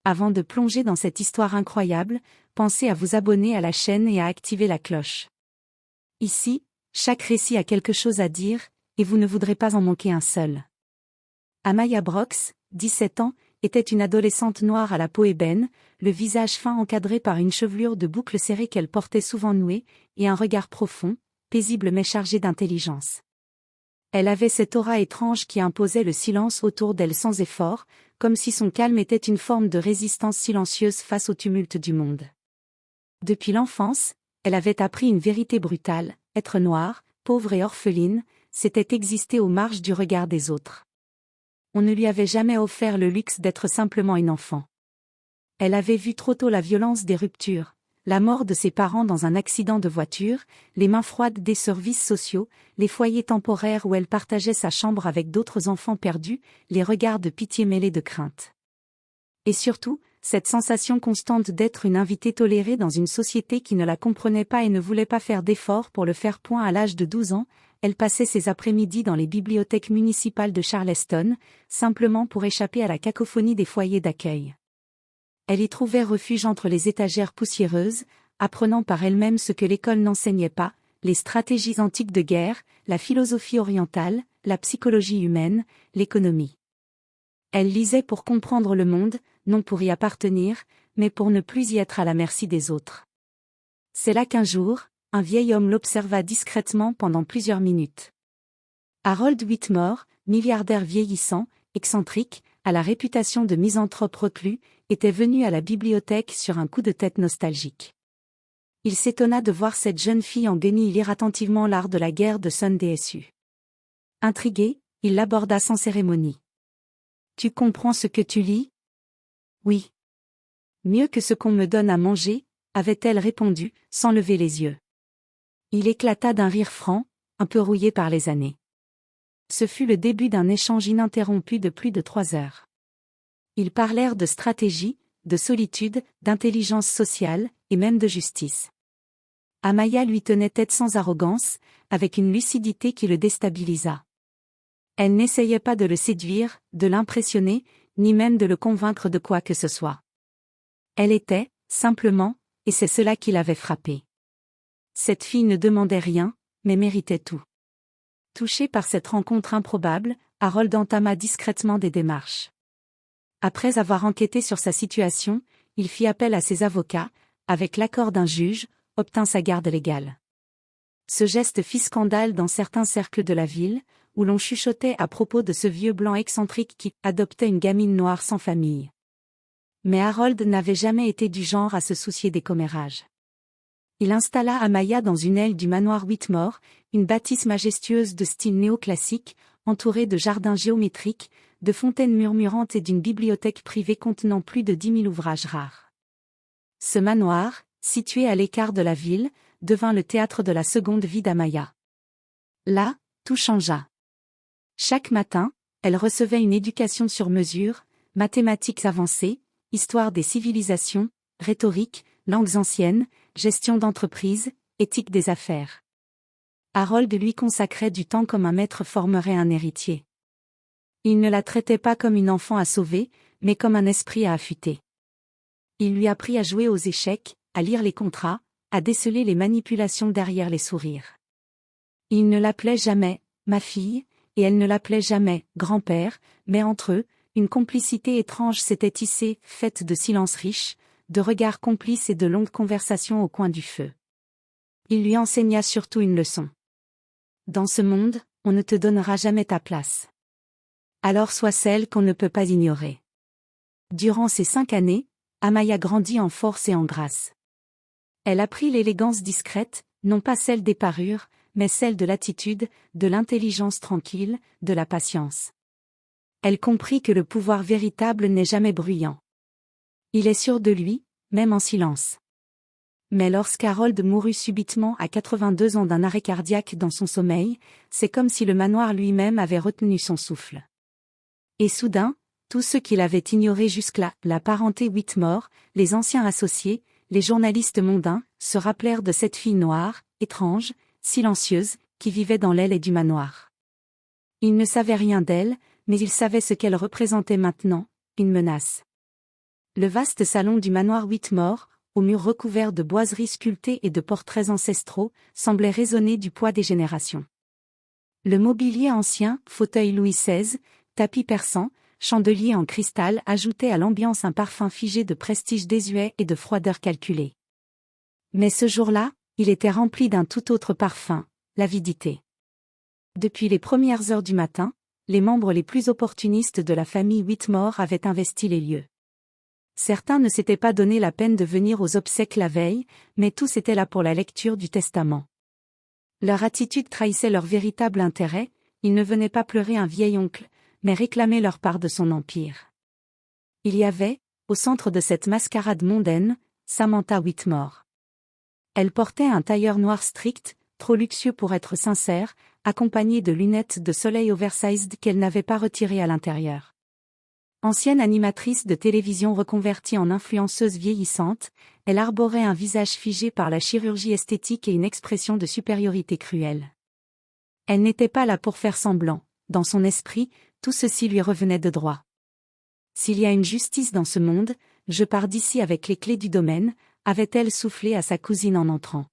Avant de plonger dans cette histoire incroyable, pensez à vous abonner à la chaîne et à activer la cloche. Ici, chaque récit a quelque chose à dire, et vous ne voudrez pas en manquer un seul. Amaya Brooks, 17 ans, était une adolescente noire à la peau ébène, le visage fin encadré par une chevelure de boucles serrées qu'elle portait souvent nouée, et un regard profond, paisible mais chargé d'intelligence. Elle avait cette aura étrange qui imposait le silence autour d'elle sans effort, comme si son calme était une forme de résistance silencieuse face au tumulte du monde. Depuis l'enfance, elle avait appris une vérité brutale: être noire, pauvre et orpheline, c'était exister aux marges du regard des autres. On ne lui avait jamais offert le luxe d'être simplement une enfant. Elle avait vu trop tôt la violence des ruptures, la mort de ses parents dans un accident de voiture, les mains froides des services sociaux, les foyers temporaires où elle partageait sa chambre avec d'autres enfants perdus, les regards de pitié mêlés de crainte. Et surtout, cette sensation constante d'être une invitée tolérée dans une société qui ne la comprenait pas et ne voulait pas faire d'efforts pour le faire. À l'âge de 12 ans, elle passait ses après-midi dans les bibliothèques municipales de Charleston, simplement pour échapper à la cacophonie des foyers d'accueil. Elle y trouvait refuge entre les étagères poussiéreuses, apprenant par elle-même ce que l'école n'enseignait pas, les stratégies antiques de guerre, la philosophie orientale, la psychologie humaine, l'économie. Elle lisait pour comprendre le monde, non pour y appartenir, mais pour ne plus y être à la merci des autres. C'est là qu'un jour, un vieil homme l'observa discrètement pendant plusieurs minutes. Harold Whitmore, milliardaire vieillissant, excentrique, à la réputation de misanthrope reclus, était venu à la bibliothèque sur un coup de tête nostalgique. Il s'étonna de voir cette jeune fille en guenille lire attentivement l'art de la guerre de Sun Tzu. Intrigué, il l'aborda sans cérémonie. « Tu comprends ce que tu lis ? » ?»« Oui. »« Mieux que ce qu'on me donne à manger, » avait-elle répondu, sans lever les yeux. Il éclata d'un rire franc, un peu rouillé par les années. Ce fut le début d'un échange ininterrompu de plus de 3 heures. Ils parlèrent de stratégie, de solitude, d'intelligence sociale, et même de justice. Amaya lui tenait tête sans arrogance, avec une lucidité qui le déstabilisa. Elle n'essayait pas de le séduire, de l'impressionner, ni même de le convaincre de quoi que ce soit. Elle était, simplement, et c'est cela qui l'avait frappé. Cette fille ne demandait rien, mais méritait tout. Touché par cette rencontre improbable, Harold entama discrètement des démarches. Après avoir enquêté sur sa situation, il fit appel à ses avocats, avec l'accord d'un juge, obtint sa garde légale. Ce geste fit scandale dans certains cercles de la ville, où l'on chuchotait à propos de ce vieux blanc excentrique qui adoptait une gamine noire sans famille. Mais Harold n'avait jamais été du genre à se soucier des commérages. Il installa Amaya dans une aile du manoir Whitmore, une bâtisse majestueuse de style néoclassique, entourée de jardins géométriques, de fontaines murmurantes et d'une bibliothèque privée contenant plus de 10 000 ouvrages rares. Ce manoir, situé à l'écart de la ville, devint le théâtre de la seconde vie d'Amaya. Là, tout changea. Chaque matin, elle recevait une éducation sur mesure, mathématiques avancées, histoire des civilisations, rhétorique, langues anciennes, gestion d'entreprise, éthique des affaires. Harold lui consacrait du temps comme un maître formerait un héritier. Il ne la traitait pas comme une enfant à sauver, mais comme un esprit à affûter. Il lui apprit à jouer aux échecs, à lire les contrats, à déceler les manipulations derrière les sourires. Il ne l'appelait jamais « ma fille », et elle ne l'appelait jamais « grand-père », mais entre eux, une complicité étrange s'était tissée, faite de silences riches, de regards complices et de longues conversations au coin du feu. Il lui enseigna surtout une leçon. Dans ce monde, on ne te donnera jamais ta place. Alors sois celle qu'on ne peut pas ignorer. Durant ces 5 années, Amaya grandit en force et en grâce. Elle apprit l'élégance discrète, non pas celle des parures, mais celle de l'attitude, de l'intelligence tranquille, de la patience. Elle comprit que le pouvoir véritable n'est jamais bruyant. Il est sûr de lui, même en silence. Mais lorsqu'Harold mourut subitement à 82 ans d'un arrêt cardiaque dans son sommeil, c'est comme si le manoir lui-même avait retenu son souffle. Et soudain, tous ceux qui l'avaient ignoré jusque-là, la parenté Whitmore, les anciens associés, les journalistes mondains, se rappelèrent de cette fille noire, étrange, silencieuse, qui vivait dans l'aile du manoir. Ils ne savaient rien d'elle, mais ils savaient ce qu'elle représentait maintenant, une menace. Le vaste salon du manoir Whitmore, aux murs recouverts de boiseries sculptées et de portraits ancestraux, semblait résonner du poids des générations. Le mobilier ancien, fauteuil Louis XVI, tapis persan, chandelier en cristal ajoutait à l'ambiance un parfum figé de prestige désuet et de froideur calculée. Mais ce jour-là, il était rempli d'un tout autre parfum, l'avidité. Depuis les premières heures du matin, les membres les plus opportunistes de la famille Whitmore avaient investi les lieux. Certains ne s'étaient pas donné la peine de venir aux obsèques la veille, mais tous étaient là pour la lecture du testament. Leur attitude trahissait leur véritable intérêt, ils ne venaient pas pleurer un vieil oncle, mais réclamer leur part de son empire. Il y avait, au centre de cette mascarade mondaine, Samantha Whitmore. Elle portait un tailleur noir strict, trop luxueux pour être sincère, accompagné de lunettes de soleil oversized qu'elle n'avait pas retirées à l'intérieur. Ancienne animatrice de télévision reconvertie en influenceuse vieillissante, elle arborait un visage figé par la chirurgie esthétique et une expression de supériorité cruelle. Elle n'était pas là pour faire semblant, dans son esprit, tout ceci lui revenait de droit. S'il y a une justice dans ce monde, je pars d'ici avec les clés du domaine, avait-elle soufflé à sa cousine en entrant.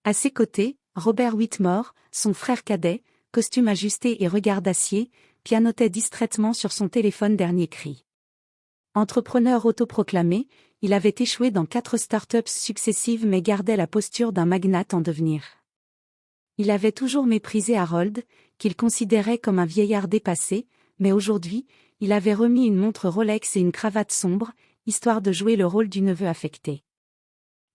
À ses côtés, Robert Whitmore, son frère cadet, costume ajusté et regard d'acier, pianotait distraitement sur son téléphone dernier cri. Entrepreneur autoproclamé, il avait échoué dans 4 startups successives mais gardait la posture d'un magnate en devenir. Il avait toujours méprisé Harold, qu'il considérait comme un vieillard dépassé, mais aujourd'hui, il avait remis une montre Rolex et une cravate sombre, histoire de jouer le rôle du neveu affecté.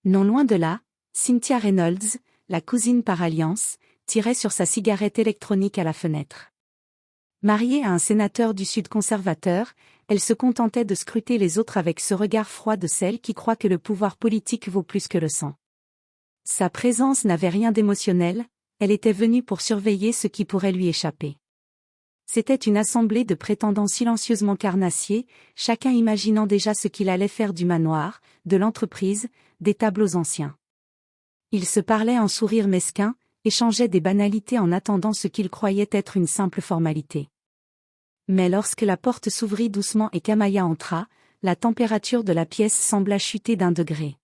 Non loin de là, Cynthia Reynolds, la cousine par alliance, tirait sur sa cigarette électronique à la fenêtre. Mariée à un sénateur du Sud conservateur, elle se contentait de scruter les autres avec ce regard froid de celle qui croit que le pouvoir politique vaut plus que le sang. Sa présence n'avait rien d'émotionnel, elle était venue pour surveiller ce qui pourrait lui échapper. C'était une assemblée de prétendants silencieusement carnassiers, chacun imaginant déjà ce qu'il allait faire du manoir, de l'entreprise, des tableaux anciens. Ils se parlaient en sourires mesquins, échangeaient des banalités en attendant ce qu'ils croyaient être une simple formalité. Mais lorsque la porte s'ouvrit doucement et qu'Amaya entra, la température de la pièce sembla chuter d'1 degré.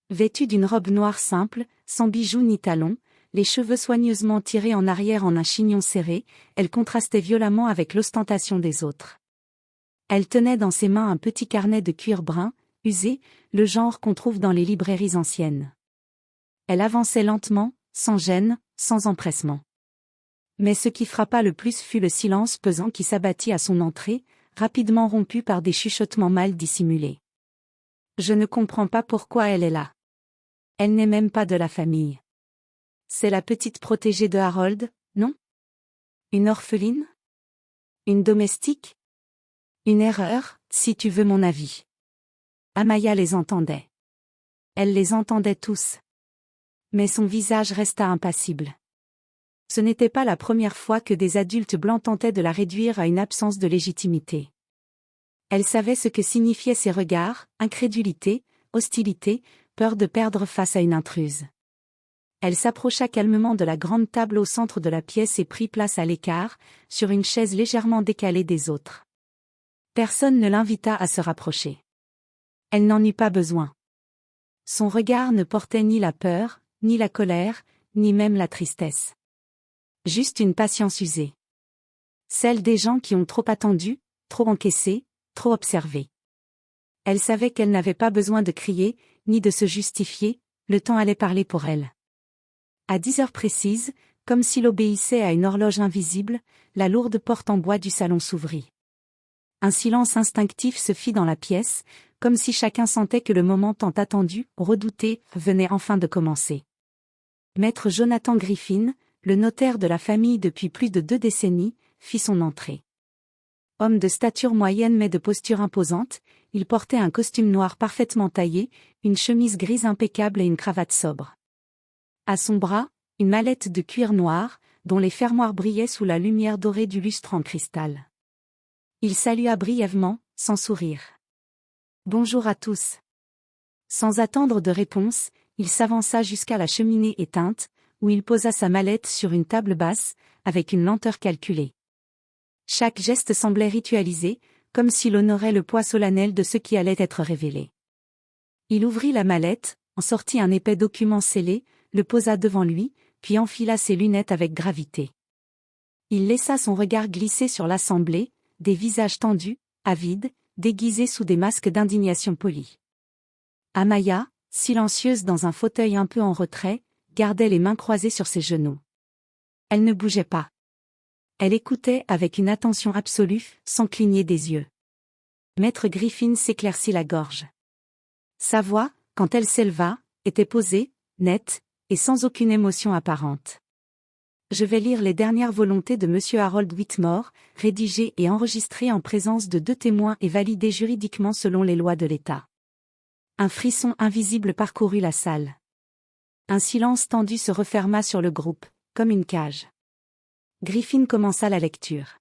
Vêtue d'une robe noire simple, sans bijoux ni talons, les cheveux soigneusement tirés en arrière en un chignon serré, elle contrastait violemment avec l'ostentation des autres. Elle tenait dans ses mains un petit carnet de cuir brun, usé, le genre qu'on trouve dans les librairies anciennes. Elle avançait lentement, sans gêne, sans empressement. Mais ce qui frappa le plus fut le silence pesant qui s'abattit à son entrée, rapidement rompu par des chuchotements mal dissimulés. Je ne comprends pas pourquoi elle est là. Elle n'est même pas de la famille. C'est la petite protégée de Harold, non? Une orpheline? Une domestique? Une erreur, si tu veux mon avis. Amaya les entendait. Elle les entendait tous. Mais son visage resta impassible. Ce n'était pas la première fois que des adultes blancs tentaient de la réduire à une absence de légitimité. Elle savait ce que signifiaient ces regards, incrédulité, hostilité, peur de perdre face à une intruse. Elle s'approcha calmement de la grande table au centre de la pièce et prit place à l'écart, sur une chaise légèrement décalée des autres. Personne ne l'invita à se rapprocher. Elle n'en eut pas besoin. Son regard ne portait ni la peur, ni la colère, ni même la tristesse. Juste une patience usée. Celle des gens qui ont trop attendu, trop encaissé, trop observé. Elle savait qu'elle n'avait pas besoin de crier, ni de se justifier, le temps allait parler pour elle. À 10 heures précises, comme s'il obéissait à une horloge invisible, la lourde porte en bois du salon s'ouvrit. Un silence instinctif se fit dans la pièce, comme si chacun sentait que le moment tant attendu, redouté, venait enfin de commencer. Maître Jonathan Griffin, le notaire de la famille depuis plus de 2 décennies, fit son entrée. Homme de stature moyenne mais de posture imposante, il portait un costume noir parfaitement taillé, une chemise grise impeccable et une cravate sobre. À son bras, une mallette de cuir noir, dont les fermoirs brillaient sous la lumière dorée du lustre en cristal. Il salua brièvement, sans sourire. Bonjour à tous. Sans attendre de réponse, il s'avança jusqu'à la cheminée éteinte, où il posa sa mallette sur une table basse, avec une lenteur calculée. Chaque geste semblait ritualisé, comme s'il honorait le poids solennel de ce qui allait être révélé. Il ouvrit la mallette, en sortit un épais document scellé, le posa devant lui, puis enfila ses lunettes avec gravité. Il laissa son regard glisser sur l'assemblée, des visages tendus, avides, déguisés sous des masques d'indignation polie. Amaya, silencieuse dans un fauteuil un peu en retrait, gardait les mains croisées sur ses genoux. Elle ne bougeait pas. Elle écoutait avec une attention absolue, sans cligner des yeux. Maître Griffin s'éclaircit la gorge. Sa voix, quand elle s'éleva, était posée, nette, et sans aucune émotion apparente. Je vais lire les dernières volontés de M. Harold Whitmore, rédigées et enregistrées en présence de 2 témoins et validées juridiquement selon les lois de l'État. Un frisson invisible parcourut la salle. Un silence tendu se referma sur le groupe, comme une cage. Griffin commença la lecture.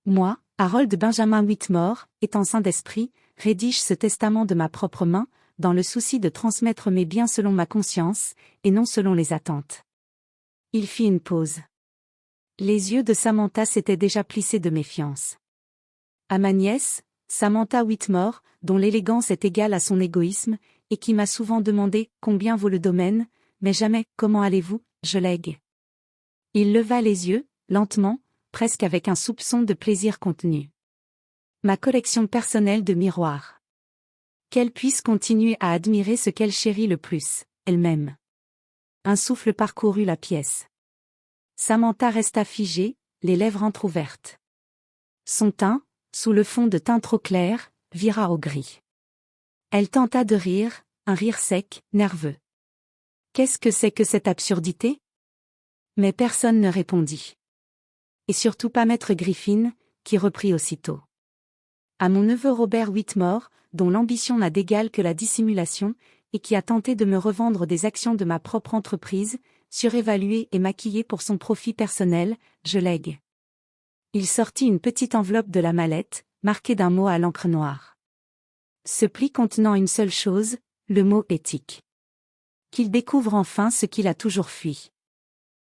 Moi, Harold Benjamin Whitmore, étant saint d'esprit, rédige ce testament de ma propre main, dans le souci de transmettre mes biens selon ma conscience, et non selon les attentes. Il fit une pause. Les yeux de Samantha s'étaient déjà plissés de méfiance. À ma nièce, Samantha Whitmore, dont l'élégance est égale à son égoïsme, et qui m'a souvent demandé « Combien vaut le domaine ?» mais jamais « Comment allez-vous ?» je lègue. Il leva les yeux, lentement, presque avec un soupçon de plaisir contenu. Ma collection personnelle de miroirs. Qu'elle puisse continuer à admirer ce qu'elle chérit le plus, elle-même. Un souffle parcourut la pièce. Samantha resta figée, les lèvres entr'ouvertes. Son teint, sous le fond de teint trop clair, vira au gris. Elle tenta de rire, un rire sec, nerveux. Qu'est-ce que c'est que cette absurdité ? Mais personne ne répondit. Et surtout pas maître Griffin, qui reprit aussitôt. À mon neveu Robert Whitmore, dont l'ambition n'a d'égal que la dissimulation, et qui a tenté de me revendre des actions de ma propre entreprise, surévaluées et maquillées pour son profit personnel, je lègue. Il sortit une petite enveloppe de la mallette, marquée d'un mot à l'encre noire. Ce pli contenant une seule chose, le mot éthique. Qu'il découvre enfin ce qu'il a toujours fui.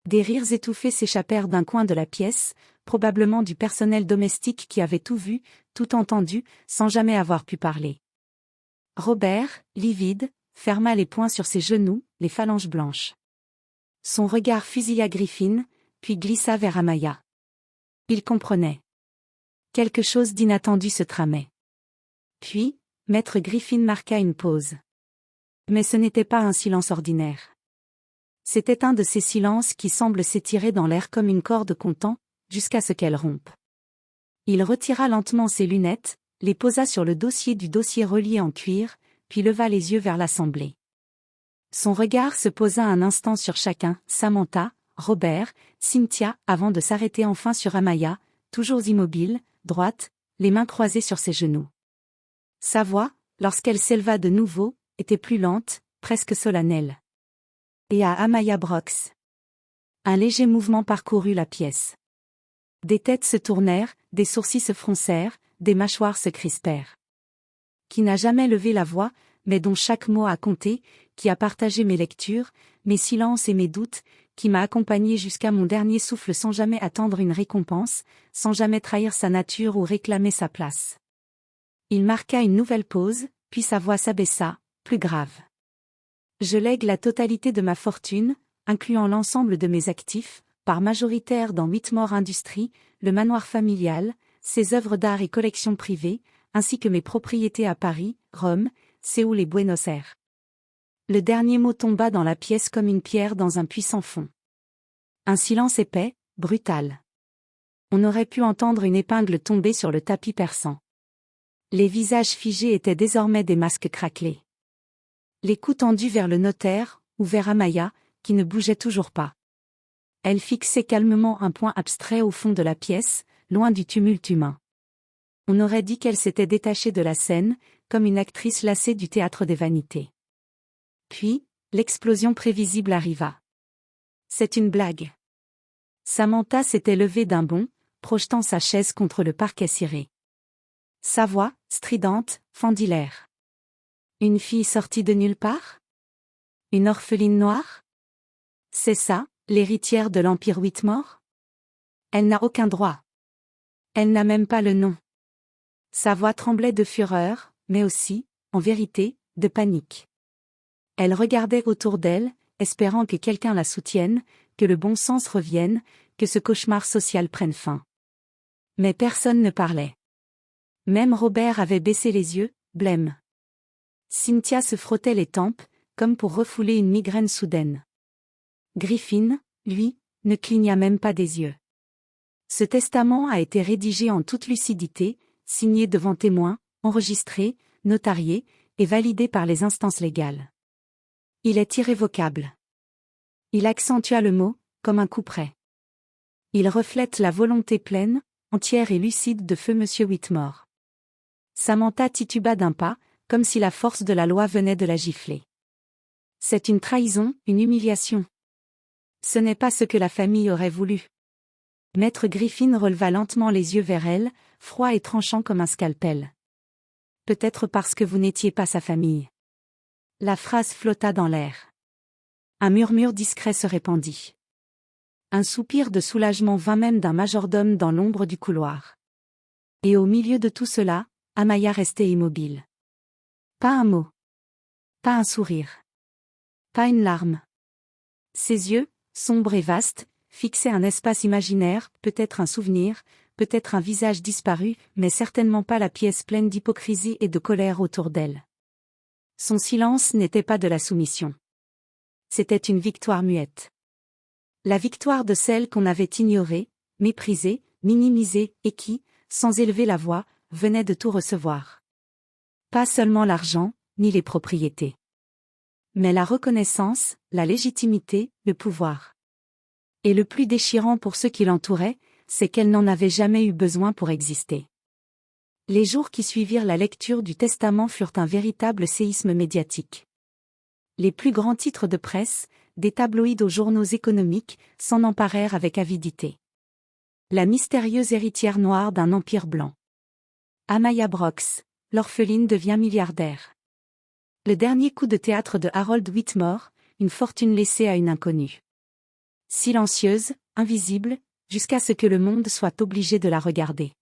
Des rires étouffés s'échappèrent d'un coin de la pièce, probablement du personnel domestique qui avait tout vu, tout entendu, sans jamais avoir pu parler. Robert, livide, ferma les poings sur ses genoux, les phalanges blanches. Son regard fusilla Griffin, puis glissa vers Amaya. Il comprenait. Quelque chose d'inattendu se tramait. Puis, maître Griffin marqua une pause. Mais ce n'était pas un silence ordinaire. C'était un de ces silences qui semblent s'étirer dans l'air comme une corde comptant, jusqu'à ce qu'elle rompe. Il retira lentement ses lunettes, les posa sur le dossier du dossier relié en cuir, puis leva les yeux vers l'assemblée. Son regard se posa un instant sur chacun, Samantha, Robert, Cynthia, avant de s'arrêter enfin sur Amaya, toujours immobile, droite, les mains croisées sur ses genoux. Sa voix, lorsqu'elle s'éleva de nouveau, était plus lente, presque solennelle. Et à Amaya Brox. Un léger mouvement parcourut la pièce. Des têtes se tournèrent, des sourcils se froncèrent, des mâchoires se crispèrent. Qui n'a jamais levé la voix, mais dont chaque mot a compté, qui a partagé mes lectures, mes silences et mes doutes, qui m'a accompagné jusqu'à mon dernier souffle sans jamais attendre une récompense, sans jamais trahir sa nature ou réclamer sa place. Il marqua une nouvelle pause, puis sa voix s'abaissa, plus grave. Je lègue la totalité de ma fortune, incluant l'ensemble de mes actifs, par majoritaire dans Whitmore Industries, le manoir familial, ses œuvres d'art et collections privées, ainsi que mes propriétés à Paris, Rome, Séoul et Buenos Aires. Le dernier mot tomba dans la pièce comme une pierre dans un puits sans fond. Un silence épais, brutal. On aurait pu entendre une épingle tomber sur le tapis persan. Les visages figés étaient désormais des masques craquelés. Les coups tendus vers le notaire, ou vers Amaya, qui ne bougeait toujours pas. Elle fixait calmement un point abstrait au fond de la pièce, loin du tumulte humain. On aurait dit qu'elle s'était détachée de la scène, comme une actrice lassée du théâtre des vanités. Puis, l'explosion prévisible arriva. C'est une blague. Samantha s'était levée d'un bond, projetant sa chaise contre le parquet ciré. Sa voix, stridente, fendit l'air. Une fille sortie de nulle part ? Une orpheline noire ? C'est ça, l'héritière de l'Empire Whitmore ? Elle n'a aucun droit. Elle n'a même pas le nom. Sa voix tremblait de fureur, mais aussi, en vérité, de panique. Elle regardait autour d'elle, espérant que quelqu'un la soutienne, que le bon sens revienne, que ce cauchemar social prenne fin. Mais personne ne parlait. Même Robert avait baissé les yeux, blême. Cynthia se frottait les tempes, comme pour refouler une migraine soudaine. Griffin, lui, ne cligna même pas des yeux. Ce testament a été rédigé en toute lucidité, signé devant témoins, enregistré, notarié, et validé par les instances légales. Il est irrévocable. Il accentua le mot, comme un coup près. Il reflète la volonté pleine, entière et lucide de feu Monsieur Whitmore. Samantha tituba d'un pas, comme si la force de la loi venait de la gifler. C'est une trahison, une humiliation. Ce n'est pas ce que la famille aurait voulu. Maître Griffin releva lentement les yeux vers elle, froid et tranchant comme un scalpel. Peut-être parce que vous n'étiez pas sa famille. La phrase flotta dans l'air. Un murmure discret se répandit. Un soupir de soulagement vint même d'un majordome dans l'ombre du couloir. Et au milieu de tout cela, Amaya restait immobile. Pas un mot. Pas un sourire. Pas une larme. Ses yeux, sombres et vastes, fixaient un espace imaginaire, peut-être un souvenir, peut-être un visage disparu, mais certainement pas la pièce pleine d'hypocrisie et de colère autour d'elle. Son silence n'était pas de la soumission. C'était une victoire muette. La victoire de celle qu'on avait ignorée, méprisée, minimisée, et qui, sans élever la voix, venait de tout recevoir. Pas seulement l'argent, ni les propriétés. Mais la reconnaissance, la légitimité, le pouvoir. Et le plus déchirant pour ceux qui l'entouraient, c'est qu'elle n'en avait jamais eu besoin pour exister. Les jours qui suivirent la lecture du testament furent un véritable séisme médiatique. Les plus grands titres de presse, des tabloïds aux journaux économiques, s'en emparèrent avec avidité. La mystérieuse héritière noire d'un empire blanc. Amaya Brox, l'orpheline devient milliardaire. Le dernier coup de théâtre de Harold Whitmore, une fortune laissée à une inconnue. Silencieuse, invisible, jusqu'à ce que le monde soit obligé de la regarder.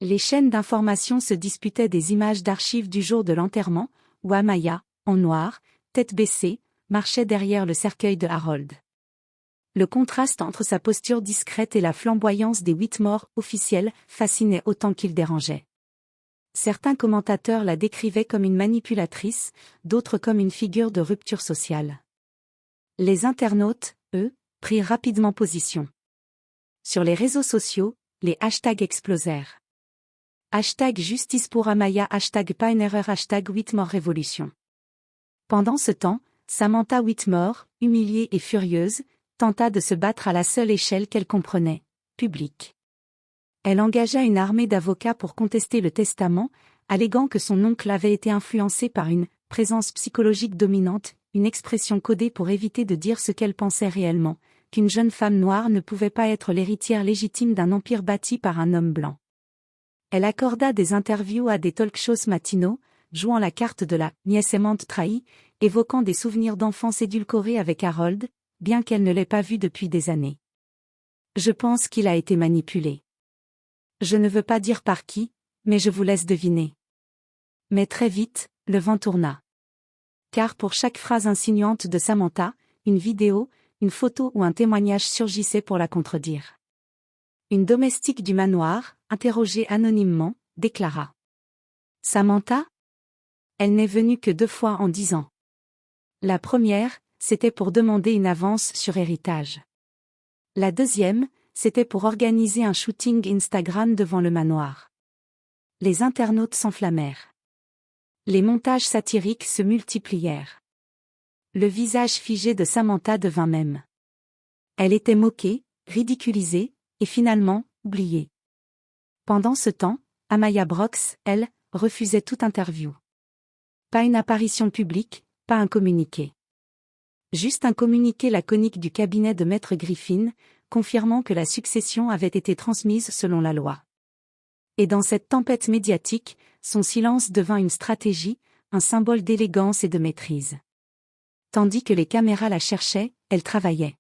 Les chaînes d'information se disputaient des images d'archives du jour de l'enterrement, où Amaya, en noir, tête baissée, marchait derrière le cercueil de Harold. Le contraste entre sa posture discrète et la flamboyance des Whitmore officiels fascinait autant qu'il dérangeait. Certains commentateurs la décrivaient comme une manipulatrice, d'autres comme une figure de rupture sociale. Les internautes, eux, prirent rapidement position. Sur les réseaux sociaux, les hashtags explosèrent. Hashtag justice pour Amaya, hashtag pas une erreur, hashtag Whitmore révolution. Pendant ce temps, Samantha Whitmore, humiliée et furieuse, tenta de se battre à la seule échelle qu'elle comprenait, publique. Elle engagea une armée d'avocats pour contester le testament, alléguant que son oncle avait été influencé par une « présence psychologique dominante », une expression codée pour éviter de dire ce qu'elle pensait réellement, qu'une jeune femme noire ne pouvait pas être l'héritière légitime d'un empire bâti par un homme blanc. Elle accorda des interviews à des talk-shows matinaux, jouant la carte de la « nièce aimante trahie », évoquant des souvenirs d'enfance édulcorés avec Harold, bien qu'elle ne l'ait pas vu depuis des années. Je pense qu'il a été manipulé. Je ne veux pas dire par qui, mais je vous laisse deviner. Mais très vite, le vent tourna. Car pour chaque phrase insinuante de Samantha, une vidéo, une photo ou un témoignage surgissait pour la contredire. Une domestique du manoir, interrogée anonymement, déclara. Samantha ? Elle n'est venue que 2 fois en 10 ans. La première, c'était pour demander une avance sur héritage. La deuxième, c'était pour organiser un shooting Instagram devant le manoir. Les internautes s'enflammèrent. Les montages satiriques se multiplièrent. Le visage figé de Samantha devint même. Elle était moquée, ridiculisée, et finalement, oubliée. Pendant ce temps, Amaya Brox, elle, refusait toute interview. Pas une apparition publique, pas un communiqué. Juste un communiqué laconique du cabinet de Maître Griffin, confirmant que la succession avait été transmise selon la loi. Et dans cette tempête médiatique, son silence devint une stratégie, un symbole d'élégance et de maîtrise. Tandis que les caméras la cherchaient, elle travaillait.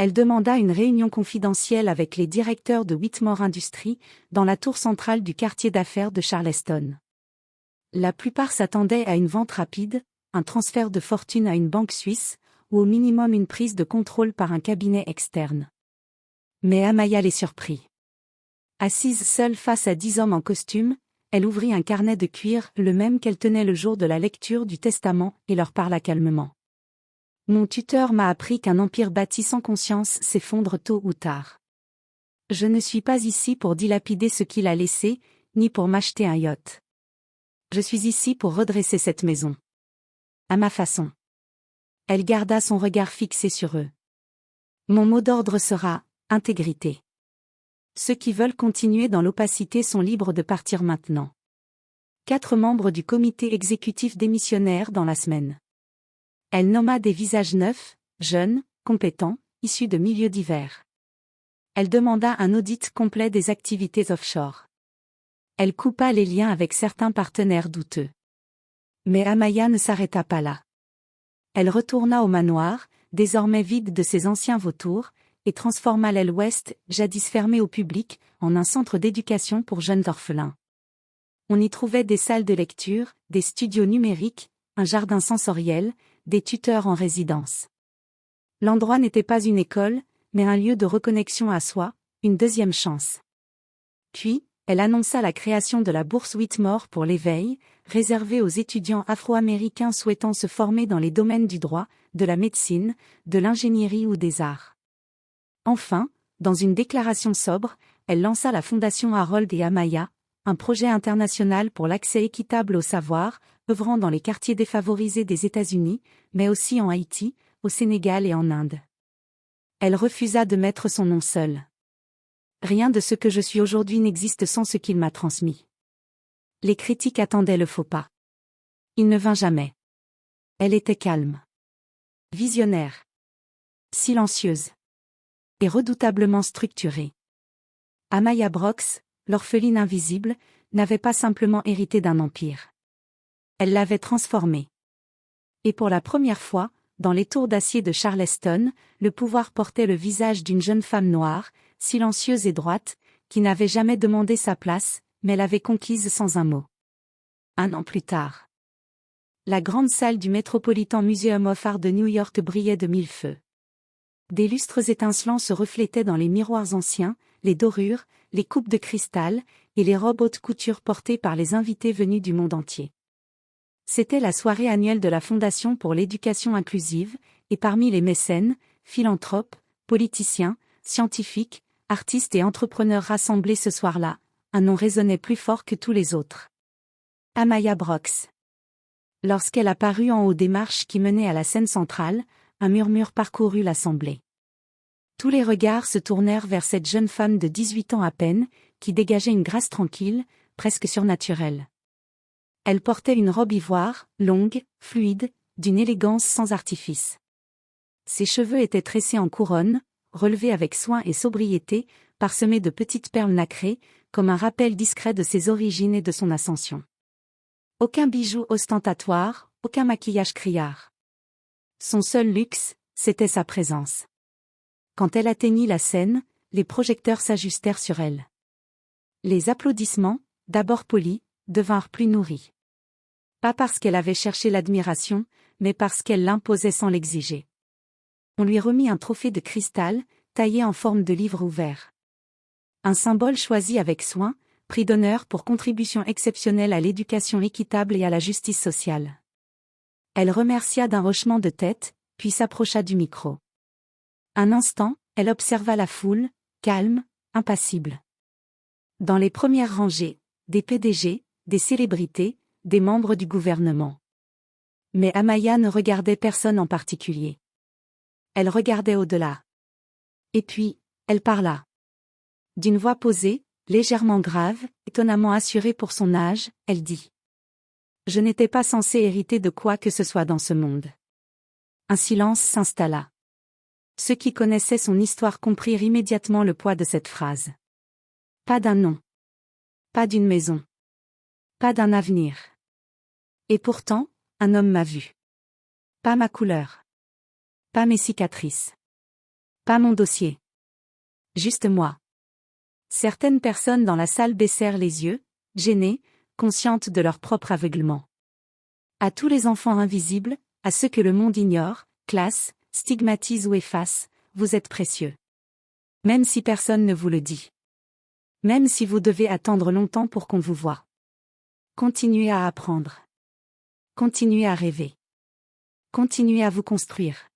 Elle demanda une réunion confidentielle avec les directeurs de Whitmore Industries, dans la tour centrale du quartier d'affaires de Charleston. La plupart s'attendaient à une vente rapide, un transfert de fortune à une banque suisse, ou au minimum une prise de contrôle par un cabinet externe. Mais Amaya les surprit. Assise seule face à 10 hommes en costume, elle ouvrit un carnet de cuir, le même qu'elle tenait le jour de la lecture du testament, et leur parla calmement. Mon tuteur m'a appris qu'un empire bâti sans conscience s'effondre tôt ou tard. Je ne suis pas ici pour dilapider ce qu'il a laissé, ni pour m'acheter un yacht. Je suis ici pour redresser cette maison. À ma façon. Elle garda son regard fixé sur eux. Mon mot d'ordre sera « intégrité ». Ceux qui veulent continuer dans l'opacité sont libres de partir maintenant. 4 membres du comité exécutif démissionnèrent dans la semaine. Elle nomma des visages neufs, jeunes, compétents, issus de milieux divers. Elle demanda un audit complet des activités offshore. Elle coupa les liens avec certains partenaires douteux. Mais Amaya ne s'arrêta pas là. Elle retourna au manoir, désormais vide de ses anciens vautours, et transforma l'aile ouest, jadis fermée au public, en un centre d'éducation pour jeunes orphelins. On y trouvait des salles de lecture, des studios numériques, un jardin sensoriel, des tuteurs en résidence. L'endroit n'était pas une école, mais un lieu de reconnexion à soi, une deuxième chance. Puis, elle annonça la création de la bourse Whitmore pour l'éveil, réservée aux étudiants afro-américains souhaitant se former dans les domaines du droit, de la médecine, de l'ingénierie ou des arts. Enfin, dans une déclaration sobre, elle lança la Fondation Harold et Amaya, un projet international pour l'accès équitable au savoir, œuvrant dans les quartiers défavorisés des États-Unis, mais aussi en Haïti, au Sénégal et en Inde. Elle refusa de mettre son nom seul. Rien de ce que je suis aujourd'hui n'existe sans ce qu'il m'a transmis. Les critiques attendaient le faux pas. Il ne vint jamais. Elle était calme. Visionnaire. Silencieuse. Et redoutablement structurée. Amaya Brox, l'orpheline invisible, n'avait pas simplement hérité d'un empire. Elle l'avait transformé. Et pour la première fois, dans les tours d'acier de Charleston, le pouvoir portait le visage d'une jeune femme noire, silencieuse et droite, qui n'avait jamais demandé sa place, mais l'avait conquise sans un mot. 1 an plus tard. La grande salle du Metropolitan Museum of Art de New York brillait de 1000 feux. Des lustres étincelants se reflétaient dans les miroirs anciens, les dorures, les coupes de cristal, et les robes haute couture portées par les invités venus du monde entier. C'était la soirée annuelle de la Fondation pour l'éducation inclusive, et parmi les mécènes, philanthropes, politiciens, scientifiques, artistes et entrepreneurs rassemblés ce soir-là, un nom résonnait plus fort que tous les autres. Amaya Brox. Lorsqu'elle apparut en haut des marches qui menaient à la scène centrale, un murmure parcourut l'assemblée. Tous les regards se tournèrent vers cette jeune femme de 18 ans à peine, qui dégageait une grâce tranquille, presque surnaturelle. Elle portait une robe ivoire, longue, fluide, d'une élégance sans artifice. Ses cheveux étaient tressés en couronne, relevés avec soin et sobriété, parsemés de petites perles nacrées, comme un rappel discret de ses origines et de son ascension. Aucun bijou ostentatoire, aucun maquillage criard. Son seul luxe, c'était sa présence. Quand elle atteignit la scène, les projecteurs s'ajustèrent sur elle. Les applaudissements, d'abord polis, devinrent plus nourris. Pas parce qu'elle avait cherché l'admiration, mais parce qu'elle l'imposait sans l'exiger. On lui remit un trophée de cristal, taillé en forme de livre ouvert. Un symbole choisi avec soin, prix d'honneur pour contribution exceptionnelle à l'éducation équitable et à la justice sociale. Elle remercia d'un hochement de tête, puis s'approcha du micro. Un instant, elle observa la foule, calme, impassible. Dans les premières rangées, des PDG, des célébrités, des membres du gouvernement. Mais Amaya ne regardait personne en particulier. Elle regardait au-delà. Et puis, elle parla. D'une voix posée, légèrement grave, étonnamment assurée pour son âge, elle dit. Je n'étais pas censée hériter de quoi que ce soit dans ce monde. Un silence s'installa. Ceux qui connaissaient son histoire comprirent immédiatement le poids de cette phrase. Pas d'un nom. Pas d'une maison. Pas d'un avenir. Et pourtant, un homme m'a vu. Pas ma couleur. Pas mes cicatrices. Pas mon dossier. Juste moi. Certaines personnes dans la salle baissèrent les yeux, gênées, conscientes de leur propre aveuglement. À tous les enfants invisibles, à ceux que le monde ignore, classe, stigmatise ou efface, vous êtes précieux. Même si personne ne vous le dit. Même si vous devez attendre longtemps pour qu'on vous voie. Continuez à apprendre. Continuez à rêver. Continuez à vous construire.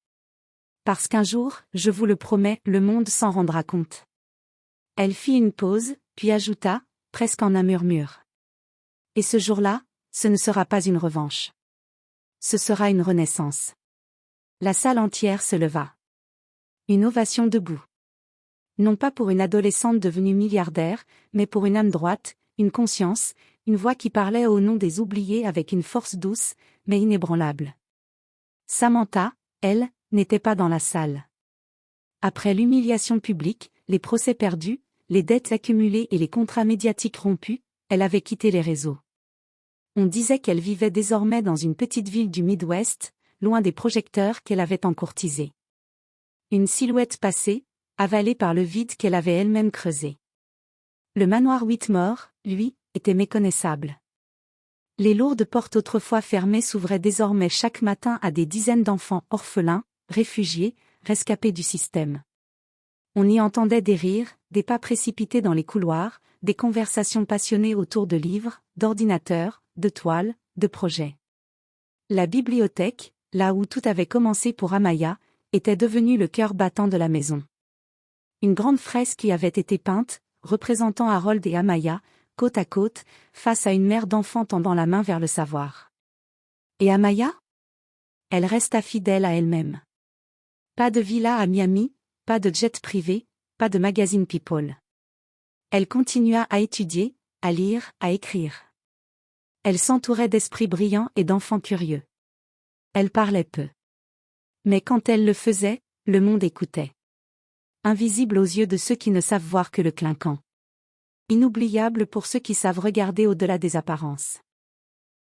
Parce qu'un jour, je vous le promets, le monde s'en rendra compte. Elle fit une pause, puis ajouta, presque en un murmure. Et ce jour-là, ce ne sera pas une revanche. Ce sera une renaissance. La salle entière se leva. Une ovation debout. Non pas pour une adolescente devenue milliardaire, mais pour une âme droite, une conscience, une voix qui parlait au nom des oubliés avec une force douce, mais inébranlable. Samantha, elle, n'était pas dans la salle. Après l'humiliation publique, les procès perdus, les dettes accumulées et les contrats médiatiques rompus, elle avait quitté les réseaux. On disait qu'elle vivait désormais dans une petite ville du Midwest, loin des projecteurs qu'elle avait encourtisés. Une silhouette passée, avalée par le vide qu'elle avait elle-même creusé. Le manoir Whitmore, lui, était méconnaissable. Les lourdes portes autrefois fermées s'ouvraient désormais chaque matin à des dizaines d'enfants orphelins, réfugiés, rescapés du système. On y entendait des rires, des pas précipités dans les couloirs, des conversations passionnées autour de livres, d'ordinateurs, de toiles, de projets. La bibliothèque, là où tout avait commencé pour Amaya, était devenue le cœur battant de la maison. Une grande fresque y avait été peinte, représentant Harold et Amaya, côte à côte, face à une mère d'enfants tendant la main vers le savoir. Et Amaya? Elle resta fidèle à elle-même. Pas de villa à Miami, pas de jet privé, pas de magazine People. Elle continua à étudier, à lire, à écrire. Elle s'entourait d'esprits brillants et d'enfants curieux. Elle parlait peu. Mais quand elle le faisait, le monde écoutait. Invisible aux yeux de ceux qui ne savent voir que le clinquant. Inoubliable pour ceux qui savent regarder au-delà des apparences.